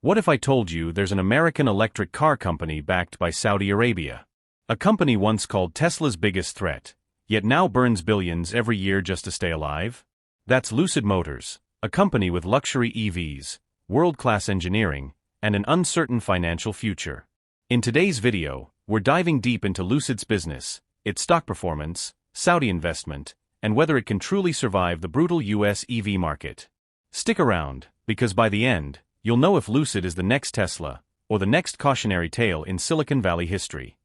What if I told you there's an American electric car company backed by Saudi Arabia? A company once called Tesla's biggest threat, yet now burns billions every year just to stay alive? That's Lucid Motors, a company with luxury EVs, world-class engineering, and an uncertain financial future. In today's video, we're diving deep into Lucid's business, its stock performance, Saudi investment, and whether it can truly survive the brutal US EV market. Stick around, because by the end, you'll know if Lucid is the next Tesla, or the next cautionary tale in Silicon Valley history.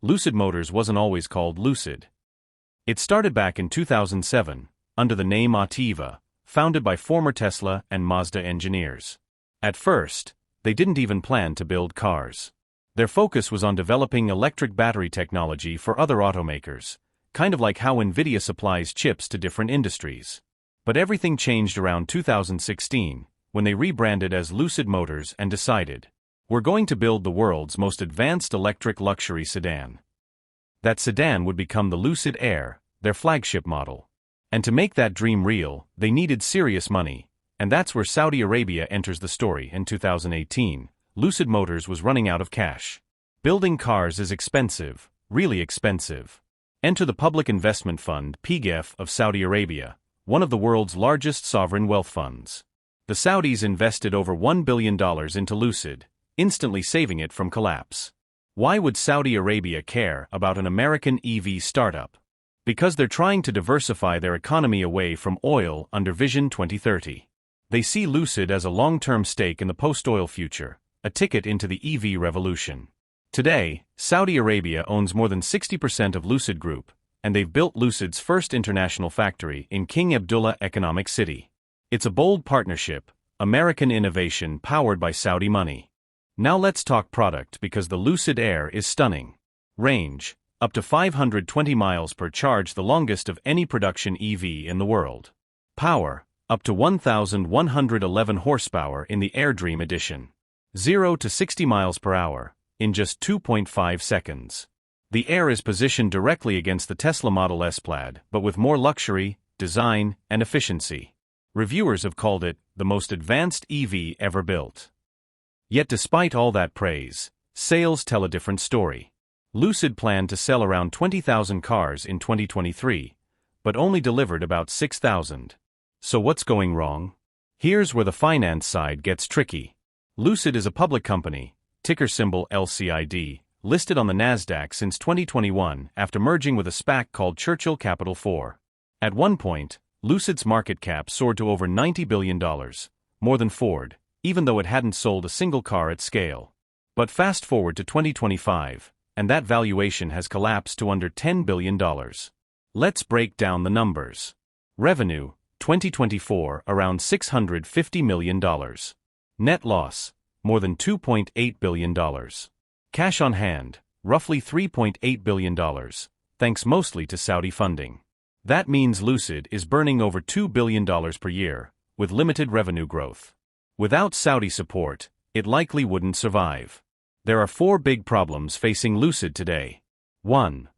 Lucid Motors wasn't always called Lucid. It started back in 2007, under the name Ativa, founded by former Tesla and Mazda engineers. At first, they didn't even plan to build cars. Their focus was on developing electric battery technology for other automakers, kind of like how NVIDIA supplies chips to different industries. But everything changed around 2016, when they rebranded as Lucid Motors and decided, we're going to build the world's most advanced electric luxury sedan. That sedan would become the Lucid Air, their flagship model. And to make that dream real, they needed serious money, and that's where Saudi Arabia enters the story. In 2018, Lucid Motors was running out of cash. Building cars is expensive, really expensive. Enter the Public Investment Fund (PIGF) of Saudi Arabia, one of the world's largest sovereign wealth funds. The Saudis invested over $1 billion into Lucid, instantly saving it from collapse. Why would Saudi Arabia care about an American EV startup? Because they're trying to diversify their economy away from oil under Vision 2030. They see Lucid as a long-term stake in the post-oil future, a ticket into the EV revolution. Today, Saudi Arabia owns more than 60% of Lucid Group, and they've built Lucid's first international factory in King Abdullah Economic City. It's a bold partnership, American innovation powered by Saudi money. Now let's talk product, because the Lucid Air is stunning. Range, up to 520 miles per charge, the longest of any production EV in the world. Power, up to 1,111 horsepower in the AirDream edition. 0 to 60 miles per hour, in just 2.5 seconds. The Air is positioned directly against the Tesla Model S Plaid, but with more luxury, design, and efficiency. Reviewers have called it the most advanced EV ever built. Yet despite all that praise, sales tell a different story. Lucid planned to sell around 20,000 cars in 2023, but only delivered about 6,000. So what's going wrong? Here's where the finance side gets tricky. Lucid is a public company, ticker symbol LCID, listed on the NASDAQ since 2021 after merging with a SPAC called Churchill Capital 4. At one point, Lucid's market cap soared to over $90 billion, more than Ford, even though it hadn't sold a single car at scale. But fast forward to 2025, and that valuation has collapsed to under $10 billion. Let's break down the numbers. Revenue, 2024, around $650 million. Net loss, more than $2.8 billion. Cash on hand, roughly $3.8 billion, thanks mostly to Saudi funding. That means Lucid is burning over $2 billion per year, with limited revenue growth. Without Saudi support, it likely wouldn't survive. There are 4 big problems facing Lucid today. 1.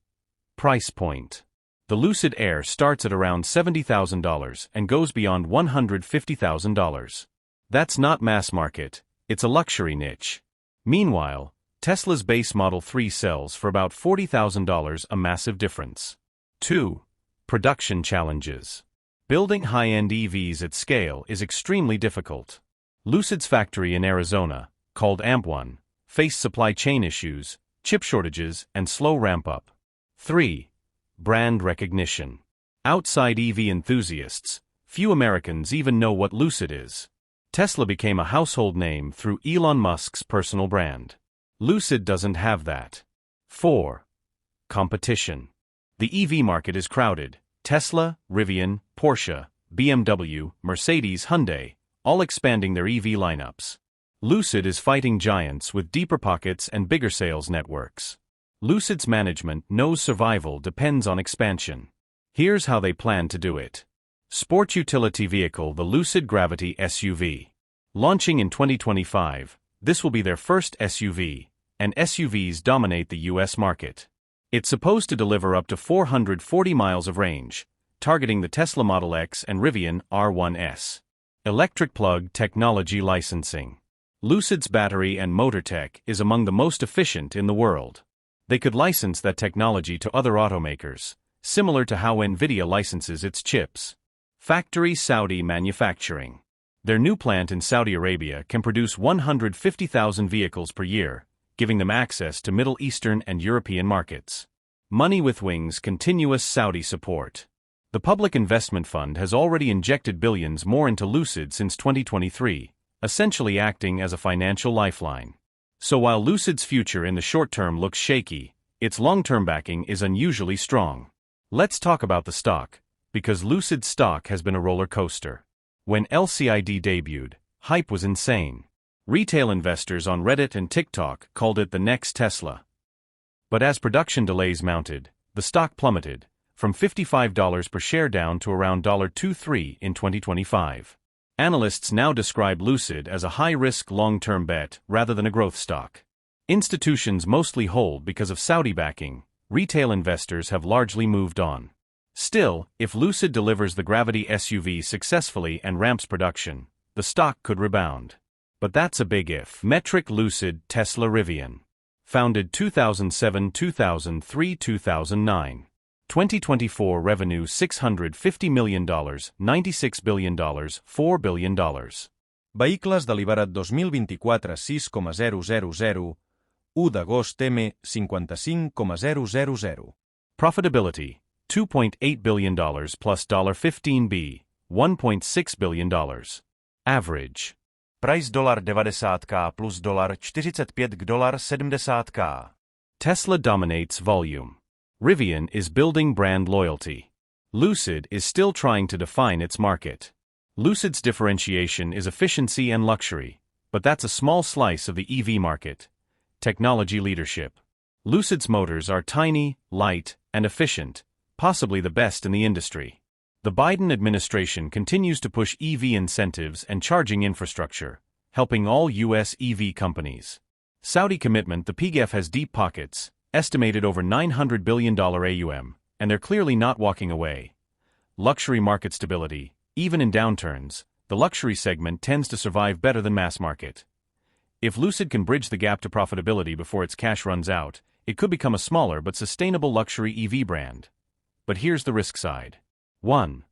Price point. The Lucid Air starts at around $70,000 and goes beyond $150,000. That's not mass market, it's a luxury niche. Meanwhile, Tesla's base Model 3 sells for about $40,000, a massive difference. 2. Production challenges. Building high-end EVs at scale is extremely difficult. Lucid's factory in Arizona, called AMP1, faced supply chain issues, chip shortages, and slow ramp-up. 3. Brand recognition. Outside EV enthusiasts, few Americans even know what Lucid is. Tesla became a household name through Elon Musk's personal brand. Lucid doesn't have that. 4. Competition. The EV market is crowded. Tesla, Rivian, Porsche, BMW, Mercedes, Hyundai, all expanding their EV lineups. Lucid is fighting giants with deeper pockets and bigger sales networks. Lucid's management knows survival depends on expansion. Here's how they plan to do it. Sport utility vehicle, the Lucid Gravity SUV. Launching in 2025, this will be their first SUV, and SUVs dominate the US market. It's supposed to deliver up to 440 miles of range, targeting the Tesla Model X and Rivian R1S. Electric plug technology licensing. Lucid's battery and motor tech is among the most efficient in the world. They could license that technology to other automakers, similar to how Nvidia licenses its chips. Factory Saudi Manufacturing. Their new plant in Saudi Arabia can produce 150,000 vehicles per year, giving them access to Middle Eastern and European markets. Money with Wings continuous Saudi support. The Public Investment Fund has already injected billions more into Lucid since 2023, essentially acting as a financial lifeline. So while Lucid's future in the short term looks shaky, its long-term backing is unusually strong. Let's talk about the stock, because Lucid's stock has been a roller coaster. When LCID debuted, hype was insane. Retail investors on Reddit and TikTok called it the next Tesla. But as production delays mounted, the stock plummeted, from $55 per share down to around $23 in 2025. Analysts now describe Lucid as a high-risk long-term bet rather than a growth stock. Institutions mostly hold because of Saudi backing. Retail investors have largely moved on. Still, if Lucid delivers the Gravity SUV successfully and ramps production, the stock could rebound. But that's a big if. Metric Lucid Tesla Rivian. Founded 2007, 2003, 2009. 2024 revenue $650 million, $96 billion, $4 billion. Vehicles deliverat 2024 6,000, 1 d'agost M 55,000. Profitability $2.8 billion plus $15B, $1.6 billion. Average. Price $90K plus $45 k $70K. Tesla dominates volume. Rivian is building brand loyalty. Lucid is still trying to define its market. Lucid's differentiation is efficiency and luxury, but that's a small slice of the EV market. Technology leadership. Lucid's motors are tiny, light, and efficient, possibly the best in the industry. The Biden administration continues to push EV incentives and charging infrastructure, helping all U.S. EV companies. Saudi commitment. The PGF has deep pockets, estimated over $900 billion AUM, and they're clearly not walking away. Luxury market stability. Even in downturns, the luxury segment tends to survive better than mass market. If Lucid can bridge the gap to profitability before its cash runs out, it could become a smaller but sustainable luxury EV brand. But here's the risk side. 1.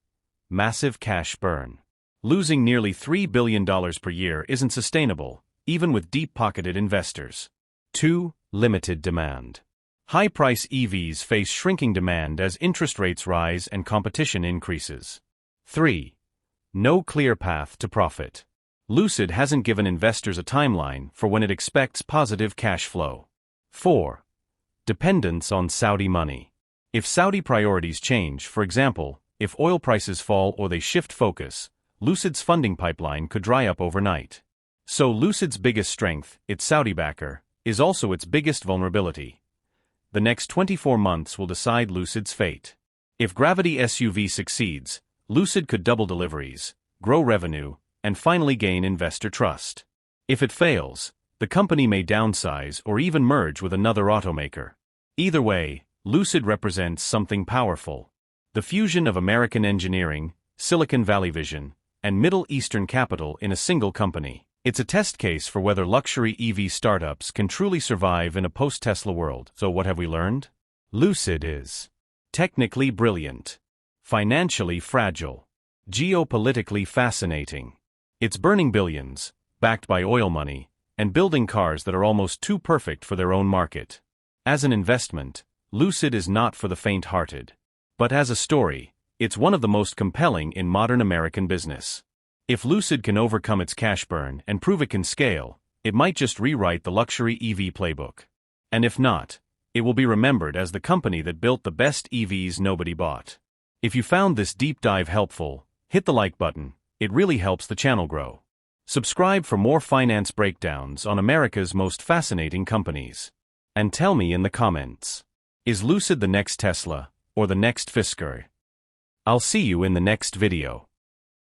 Massive cash burn. Losing nearly $3 billion per year isn't sustainable, even with deep-pocketed investors. 2. Limited demand. High-price EVs face shrinking demand as interest rates rise and competition increases. 3. No clear path to profit. Lucid hasn't given investors a timeline for when it expects positive cash flow. 4. Dependence on Saudi money. If Saudi priorities change, for example, if oil prices fall or they shift focus, Lucid's funding pipeline could dry up overnight. So Lucid's biggest strength, its Saudi backer, is also its biggest vulnerability. The next 24 months will decide Lucid's fate. If Gravity SUV succeeds, Lucid could double deliveries, grow revenue, and finally gain investor trust. If it fails, the company may downsize or even merge with another automaker. Either way, Lucid represents something powerful. The fusion of American engineering, Silicon Valley vision, and Middle Eastern capital in a single company. It's a test case for whether luxury EV startups can truly survive in a post-Tesla world. So what have we learned? Lucid is technically brilliant, financially fragile, geopolitically fascinating. It's burning billions, backed by oil money, and building cars that are almost too perfect for their own market. As an investment, Lucid is not for the faint-hearted. But as a story, it's one of the most compelling in modern American business. If Lucid can overcome its cash burn and prove it can scale, it might just rewrite the luxury EV playbook. And if not, it will be remembered as the company that built the best EVs nobody bought. If you found this deep dive helpful, hit the like button. It really helps the channel grow. Subscribe for more finance breakdowns on America's most fascinating companies. And tell me in the comments, is Lucid the next Tesla, or the next Fisker? I'll see you in the next video.